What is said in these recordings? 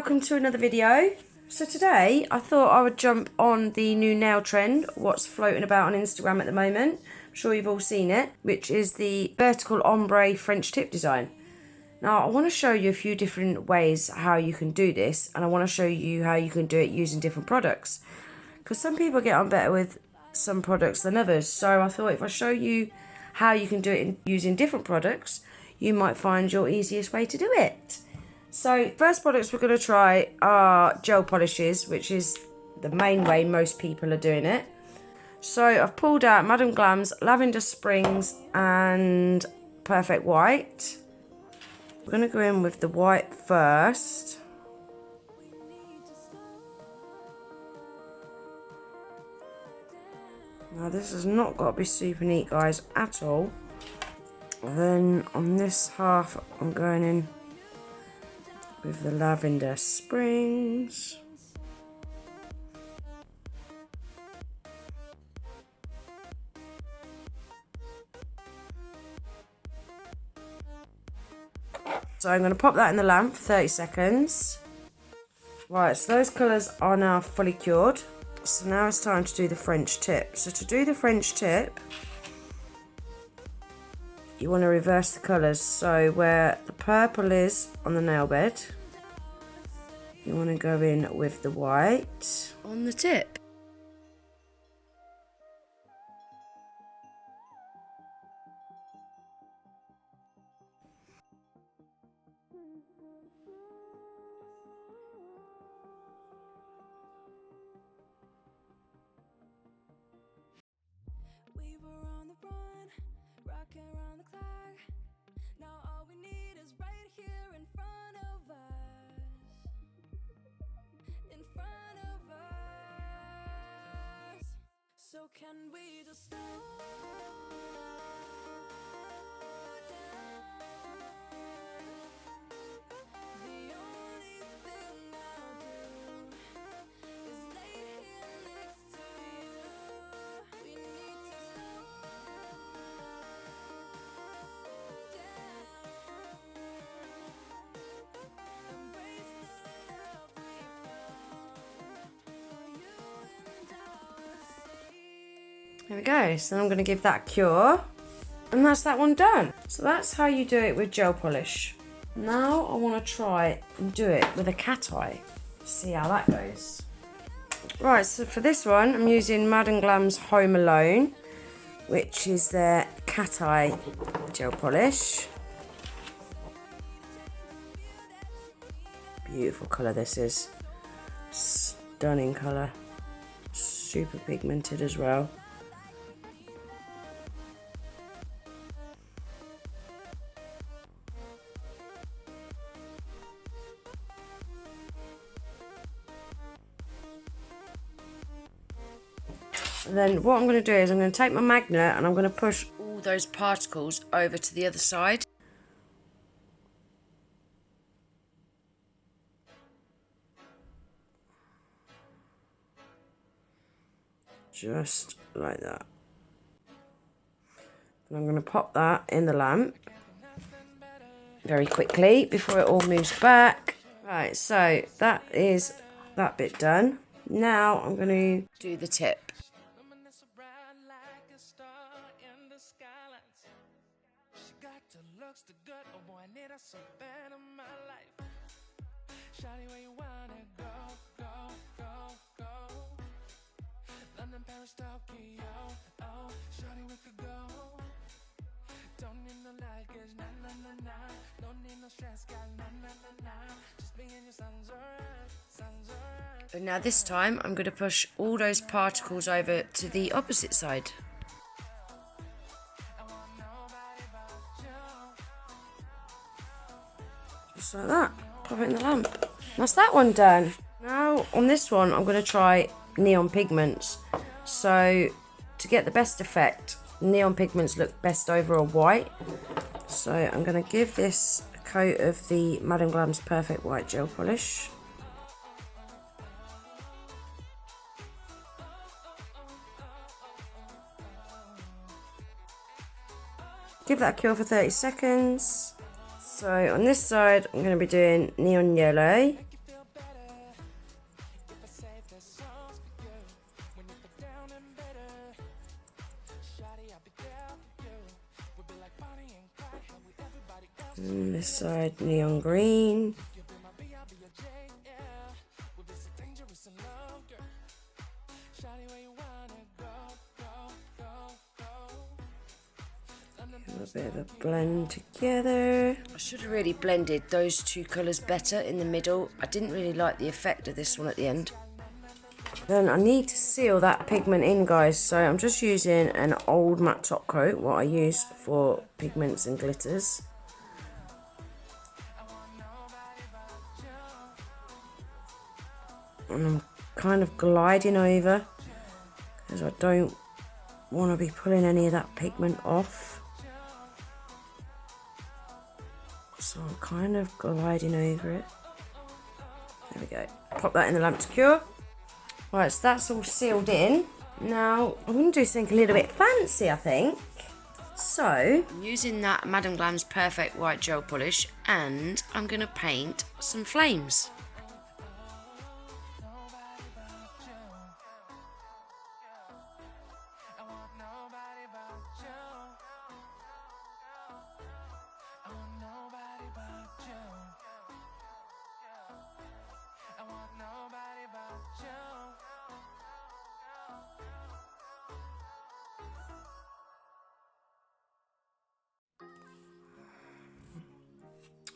welcome to another video. So today I thought I would jump on the new nail trend, what's floating about on Instagram at the moment. I'm sure you've all seen it, which is the vertical ombre French tip design. Now I want to show you a few different ways how you can do this, and I want to show you how you can do it using different products, because some people get on better with some products than others. So I thought if I show you how you can do it using different products, you might find your easiest way to do it. So first products we're going to try are gel polishes, which is the main way most people are doing it. So I've pulled out Madam Glam's Lavender Springs and Perfect White. We're going to go in with the white first. Now this has not got to be super neat, guys, at all. And then on this half I'm going in with the Lavender Springs. So I'm going to pop that in the lamp for 30 seconds. Right, so those colours are now fully cured. So now it's time to do the French tip. So to do the French tip, you want to reverse the colours. So where the purple is on the nail bed, you want to go in with the white on the tip. So can we just slow down? The only thing I'll do is lay here next to you. We need to slow down. Embrace the love we found for you and I. There we go. So I'm going to give that a cure, and that's that one done. So that's how you do it with gel polish. Now I want to try and do it with a cat eye. See how that goes. Right, so for this one I'm using Madam Glam's Home Alone, which is their cat eye gel polish. Beautiful colour this is. Stunning colour. Super pigmented as well. And then what I'm going to do is I'm going to take my magnet and I'm going to push all those particles over to the other side. Just like that. And I'm going to pop that in the lamp very quickly before it all moves back. Right, so that is that bit done. Now I'm going to do the tip. And now this time I'm going to push all those particles over to the opposite side. Just like that. Pop it in the lamp. That's that one done. Now on this one I'm going to try neon pigments. So to get the best effect, neon pigments look best over a white. So I'm going to give this a coat of the Madam Glam's Perfect White gel polish. Give that a cure for 30 seconds. So on this side, I'm going to be doing neon yellow. And this side, neon green. A bit of a blend together. I should have really blended those two colours better in the middle. I didn't really like the effect of this one at the end. Then I need to seal that pigment in, guys, so I'm just using an old matte top coat, what I use for pigments and glitters. And I'm kind of gliding over because I don't want to be pulling any of that pigment off. So I'm kind of gliding over it. There we go. Pop that in the lamp to cure. Right, so that's all sealed in. Now, I'm going to do something a little bit fancy, I think. So, I'm using that Madam Glam's Perfect White Gel Polish, and I'm going to paint some flames.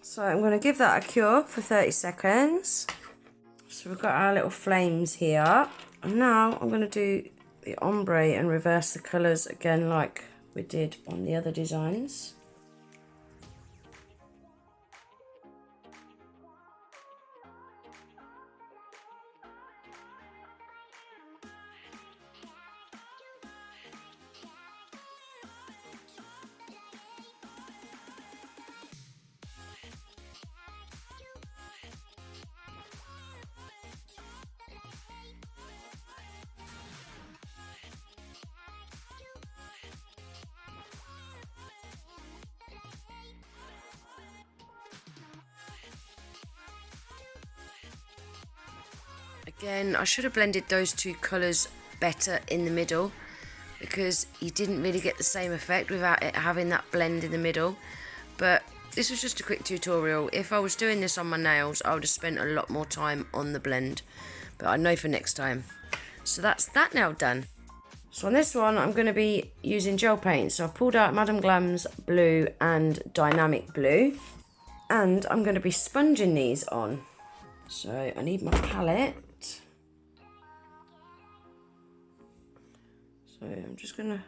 So I'm going to give that a cure for 30 seconds. So we've got our little flames here. And now I'm going to do the ombre and reverse the colours again like we did on the other designs. Again, I should have blended those two colours better in the middle because you didn't really get the same effect without it having that blend in the middle. But this was just a quick tutorial. If I was doing this on my nails, I would have spent a lot more time on the blend. But I know for next time. So that's that now done. So on this one, I'm going to be using gel paint. So I've pulled out Madam Glam's Blue and Dynamic Blue. And I'm going to be sponging these on. So I need my palette. So I'm just going to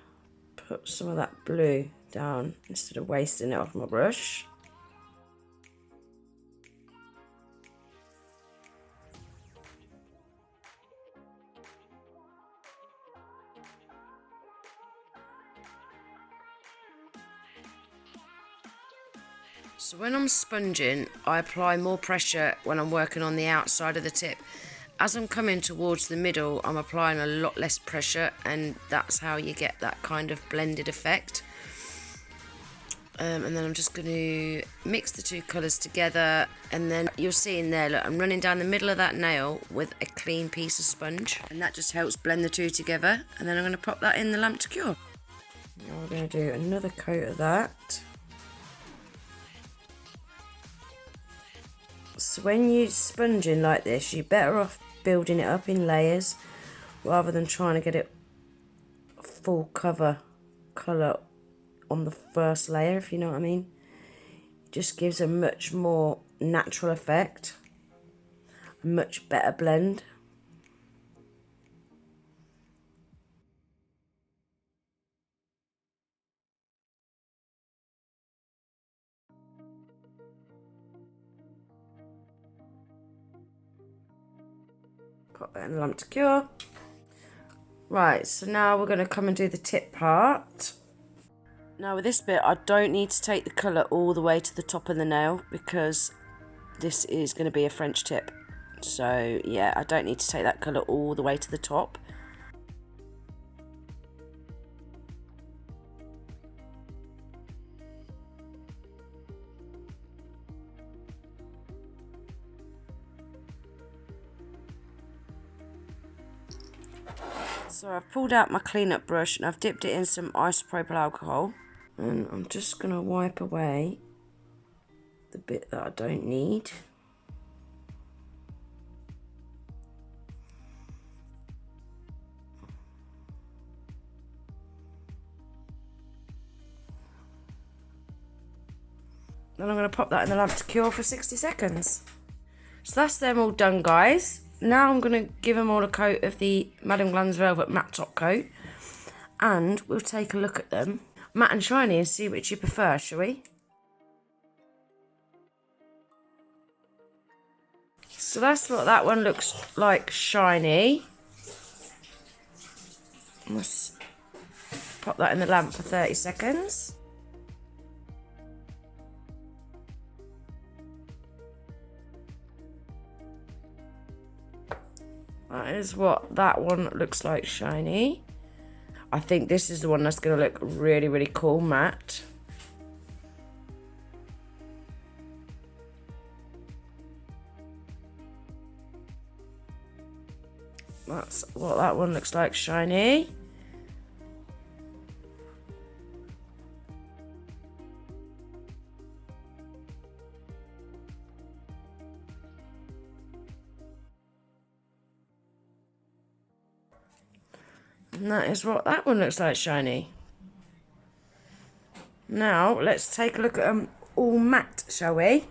put some of that blue down instead of wasting it off my brush. So when I'm sponging, I apply more pressure when I'm working on the outside of the tip. As I'm coming towards the middle, I'm applying a lot less pressure, and that's how you get that kind of blended effect. And then I'm just going to mix the two colours together, and then you'll see in there, look, I'm running down the middle of that nail with a clean piece of sponge, and that just helps blend the two together. And then I'm going to pop that in the lamp to cure. Now we're going to do another coat of that. So when you're sponging like this, you're better off building it up in layers rather than trying to get it full cover colour on the first layer, if you know what I mean. It just gives a much more natural effect, a much better blend. Pop that in the lamp to cure. Right, so now we're going to come and do the tip part. Now with this bit, I don't need to take the colour all the way to the top of the nail because this is going to be a French tip. So yeah, I don't need to take that colour all the way to the top. So I've pulled out my cleanup brush and I've dipped it in some isopropyl alcohol. And I'm just going to wipe away the bit that I don't need. Then I'm going to pop that in the lamp to cure for 60 seconds. So that's them all done, guys. Now I'm going to give them all a coat of the Madame Glam's Velvet Matte Top Coat. And we'll take a look at them, matte and shiny, and see which you prefer, shall we? So that's what that one looks like, shiny. Let's pop that in the lamp for 30 seconds. That is what that one looks like, shiny. I think this is the one that's going to look really, really cool, matte. That's what that one looks like, shiny. And that is what that one looks like, shiny. Now, let's take a look at them all matte, shall we?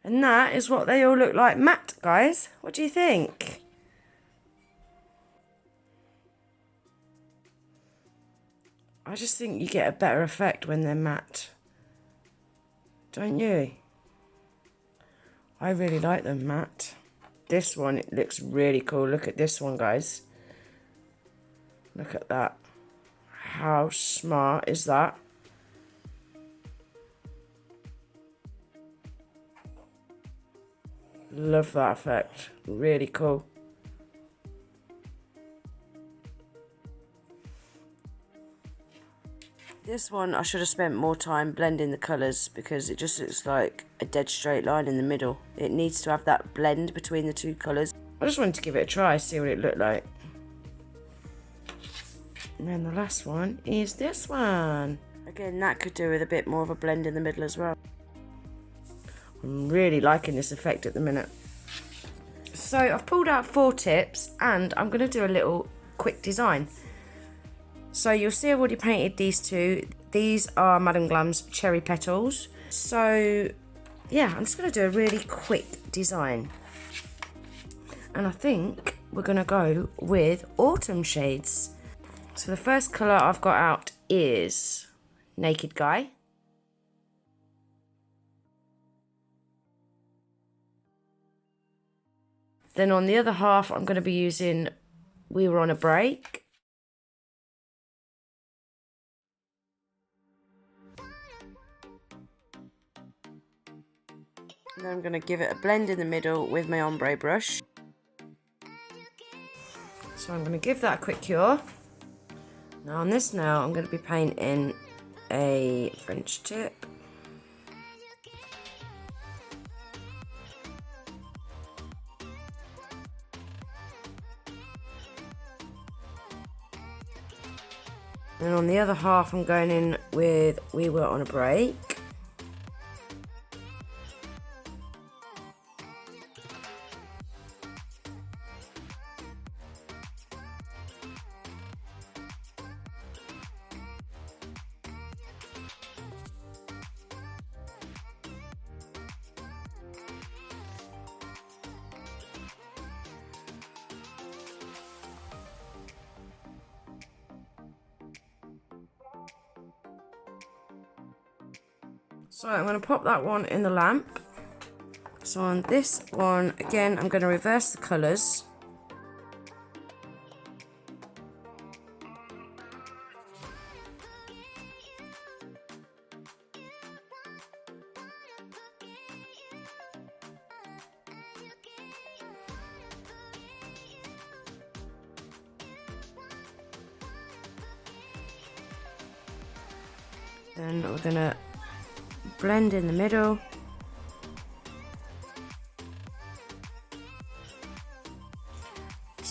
And that is what they all look like matte, guys. What do you think? I just think you get a better effect when they're matte. Don't you? I really like them matte. This one, it looks really cool. Look at this one, guys. Look at that. How smart is that? Love that effect. Really cool. This one, I should have spent more time blending the colours because it just looks like a dead straight line in the middle. It needs to have that blend between the two colours. I just wanted to give it a try, see what it looked like. And then the last one is this one. Again, that could do with a bit more of a blend in the middle as well. I'm really liking this effect at the minute. So I've pulled out 4 tips and I'm going to do a little quick design. So you'll see I've already painted these 2. These are Madame Glam's Cherry Petals. So yeah, I'm just going to do a really quick design. And I think we're going to go with autumn shades. So the first colour I've got out is Naked Guy. Then on the other half I'm going to be using We Were On a Break. And then I'm going to give it a blend in the middle with my ombre brush. So I'm going to give that a quick cure. Now on this I'm going to be painting a French tip. And on the other half I'm going in with We Were On a Break. So I'm going to pop that one in the lamp. So on this one, again, I'm going to reverse the colours. Then we're going to blend in the middle.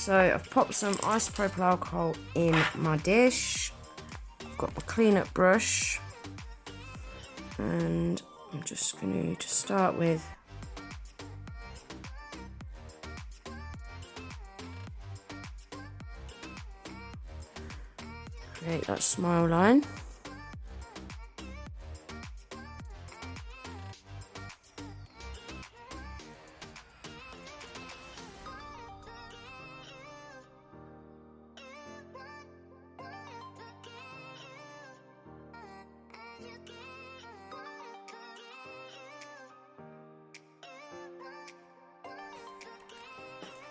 So I've popped some isopropyl alcohol in my dish. I've got my cleanup brush. And I'm just going to start with create that smile line.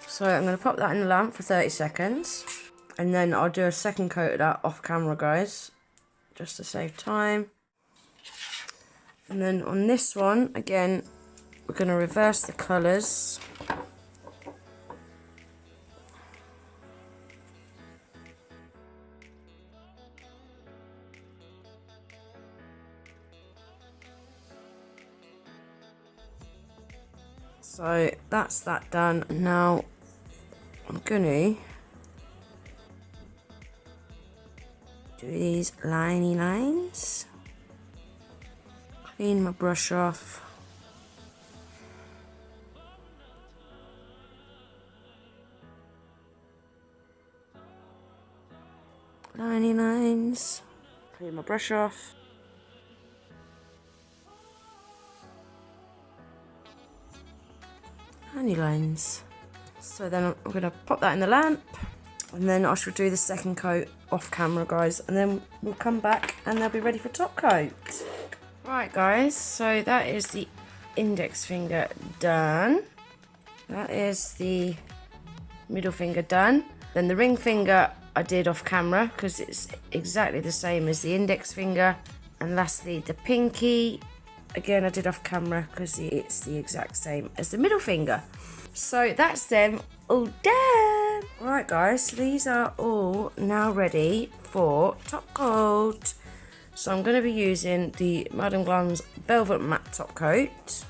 So I'm going to pop that in the lamp for 30 seconds. And then I'll do a second coat of that off camera, guys. Just to save time. And then on this one, again, we're going to reverse the colours. So that's that done. Now I'm gonna do these liney lines. Clean my brush off. Liney lines. Clean my brush off. Liney lines. So then I'm going to pop that in the lamp, and then I shall do the second coat off camera, guys, and then we'll come back and they'll be ready for top coat. Right, guys, so that is the index finger done. That is the middle finger done. Then the ring finger I did off camera because it's exactly the same as the index finger. And lastly, the pinky, again I did off camera because it's the exact same as the middle finger. So that's them all done. Right, guys, so these are all now ready for top coat. So I'm going to be using the Madam Glam's Velvet Matte Top Coat.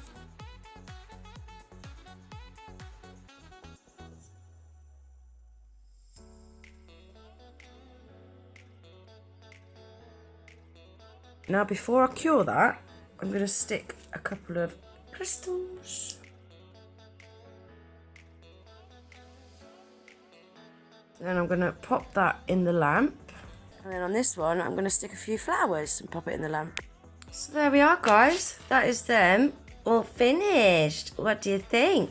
Now before I cure that, I'm going to stick a couple of crystals. Then I'm going to pop that in the lamp. And then on this one, I'm going to stick a few flowers and pop it in the lamp. So there we are, guys. That is them all finished. What do you think?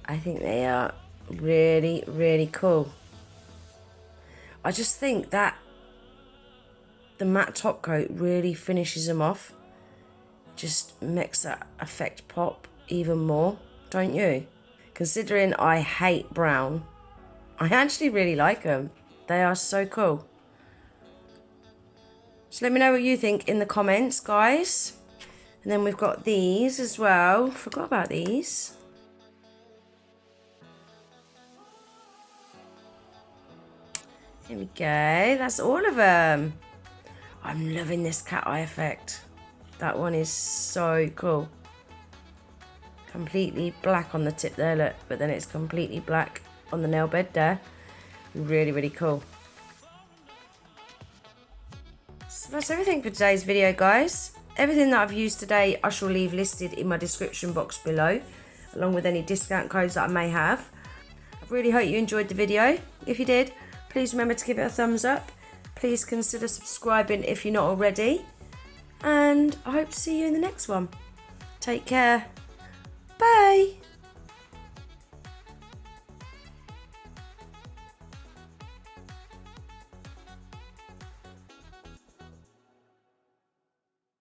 I think they are really, really cool. I just think that the matte top coat really finishes them off. Just makes that effect pop even more, don't you? Considering I hate brown, I actually really like them. They are so cool. So let me know what you think in the comments, guys. And then we've got these as well. Forgot about these. Here we go. That's all of them. I'm loving this cat eye effect. That one is so cool. Completely black on the tip there, look. But then it's completely black on the nail bed there. Really, really cool. So that's everything for today's video, guys. Everything that I've used today I shall leave listed in my description box below, along with any discount codes that I may have. I really hope you enjoyed the video. If you did, please remember to give it a thumbs up. Please consider subscribing if you're not already. And I hope to see you in the next one. Take care. Bye.